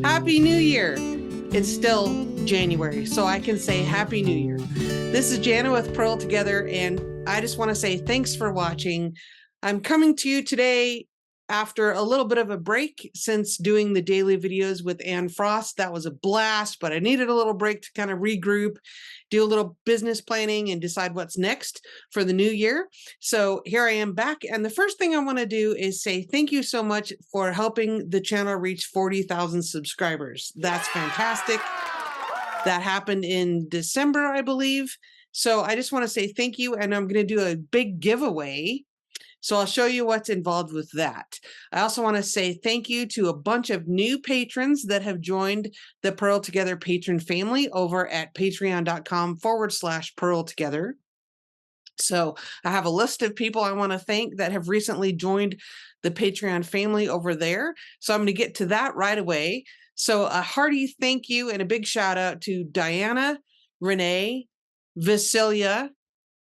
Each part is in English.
Happy New Year. It's still January, so I can say Happy New Year. This is Jana with Purl Together, and I just want to say thanks for watching. I'm coming to you today after a little bit of a break since doing the daily videos with Anne Frost. That was a blast, but I needed a little break to kind of regroup, do a little business planning, and decide what's next for the new year. So here I am back, and the first thing I want to do is say thank you so much for helping the channel reach 40,000 subscribers. That's fantastic. That happened in December, I believe. So I just want to say thank you, and I'm going to do a big giveaway. So I'll show you what's involved with that. I also want to say thank you to a bunch of new patrons that have joined the Purl Together patron family over at patreon.com/Purl Together. So I have a list of people I want to thank that have recently joined the Patreon family over there. So I'm going to get to that right away. So a hearty thank you and a big shout out to Diana, Renee, Vasilia,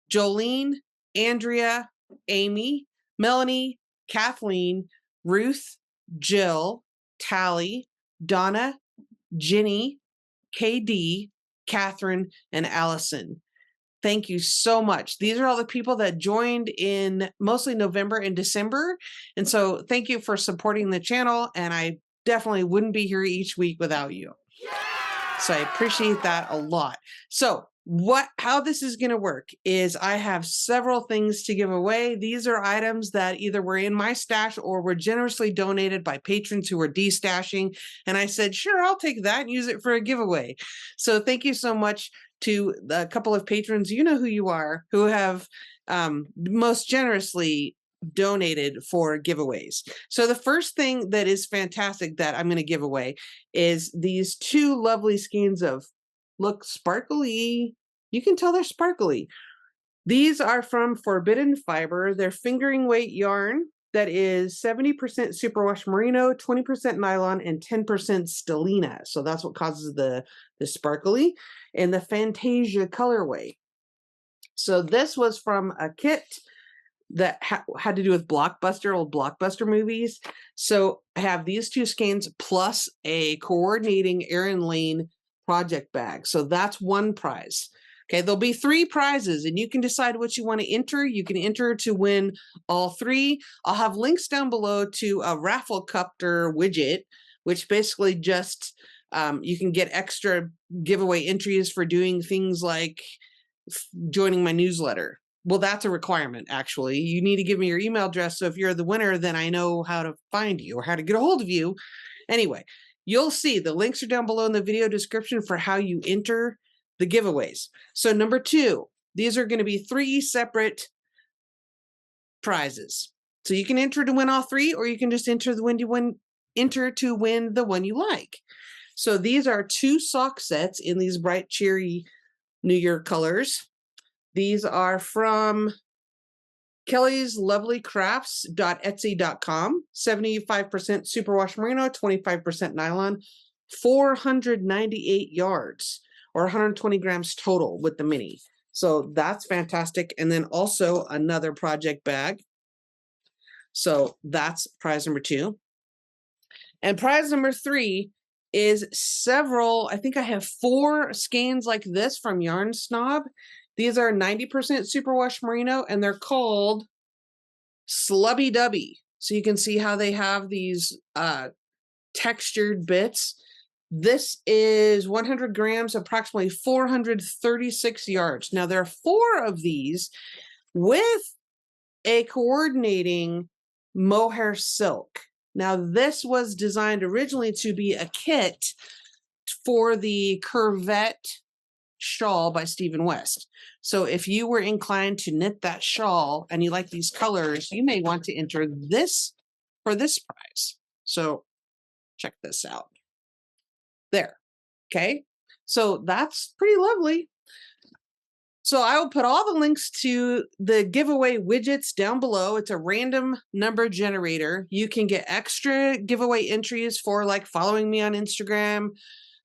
Jolene, Andrea, Amy, Melanie, Kathleen, Ruth, Jill, Tally, Donna, Ginny, KD, Catherine, and Allison. Thank you so much. These are all the people that joined in mostly November and December. And so thank you for supporting the channel. And I definitely wouldn't be here each week without you. So I appreciate that a lot. So how this is going to work is I have several things to give away. These are items that either were in my stash or were generously donated by patrons who were destashing. And I said, sure, I'll take that and use it for a giveaway. So thank you so much to a couple of patrons, you know who you are, who have most generously donated for giveaways. So the first thing that is fantastic that I'm going to give away is these two lovely skeins of, look, sparkly. You can tell they're sparkly. These are from Forbidden Fiber. They're fingering weight yarn that is 70% superwash merino, 20% nylon, and 10% stellina. So that's what causes the sparkly, and the Fantasia colorway. So this was from a kit that had to do with old Blockbuster movies. So I have these two skeins plus a coordinating Erin Lane project bag. So that's one prize. Okay, there'll be 3 prizes, and you can decide what you want to enter. You can enter to win all 3. I'll have links down below to a Rafflecopter widget, which basically just you can get extra giveaway entries for doing things like joining my newsletter. Well, that's a requirement, actually. You need to give me your email address, so if you're the winner, then I know how to find you or how to get a hold of you. Anyway, you'll see the links are down below in the video description for how you enter the giveaways. So number 2, these are going to be 3 separate prizes. So you can enter to win all 3, or you can just enter to win the one you like. So these are 2 sock sets in these bright, cheery New Year colors. These are from Kelly's Lovely Crafts.etsy.com. 75% superwash merino, 25% nylon, 498 yards, or 120 grams total with the mini. So that's fantastic. And then also another project bag. So that's prize number 2. And prize number 3 is several, I think I have 4 skeins like this from Yarn Snob. These are 90% superwash merino, and they're called Slubby Dubby. So you can see how they have these textured bits. This is 100 grams, approximately 436 yards. Now there are 4 of these with a coordinating mohair silk. Now this was designed originally to be a kit for the Curvette shawl by Stephen West. So if you were inclined to knit that shawl and you like these colors, you may want to enter this for this prize. So check this out. There. Okay. So that's pretty lovely. So I will put all the links to the giveaway widgets down below. It's a random number generator. You can get extra giveaway entries for like following me on Instagram,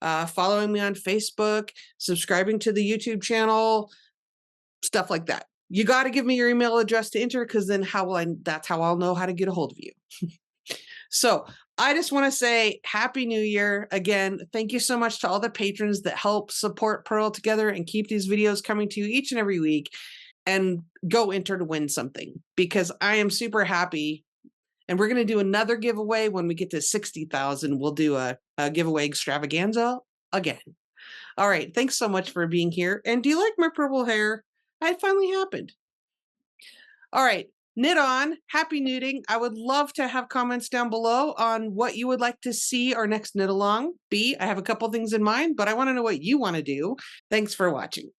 following me on Facebook, subscribing to the YouTube channel, stuff like that. You got to give me your email address to enter, because then that's how I'll know how to get a hold of you. So I just want to say Happy New Year. Again, thank you so much to all the patrons that help support Purl Together and keep these videos coming to you each and every week. And go enter to win something, because I am super happy. And we're going to do another giveaway when we get to 60,000. We'll do a giveaway extravaganza again. All right. Thanks so much for being here. And do you like my purple hair? It finally happened. All right. Knit on. Happy knitting. I would love to have comments down below on what you would like to see our next knit along be. I have a couple things in mind, but I want to know what you want to do. Thanks for watching.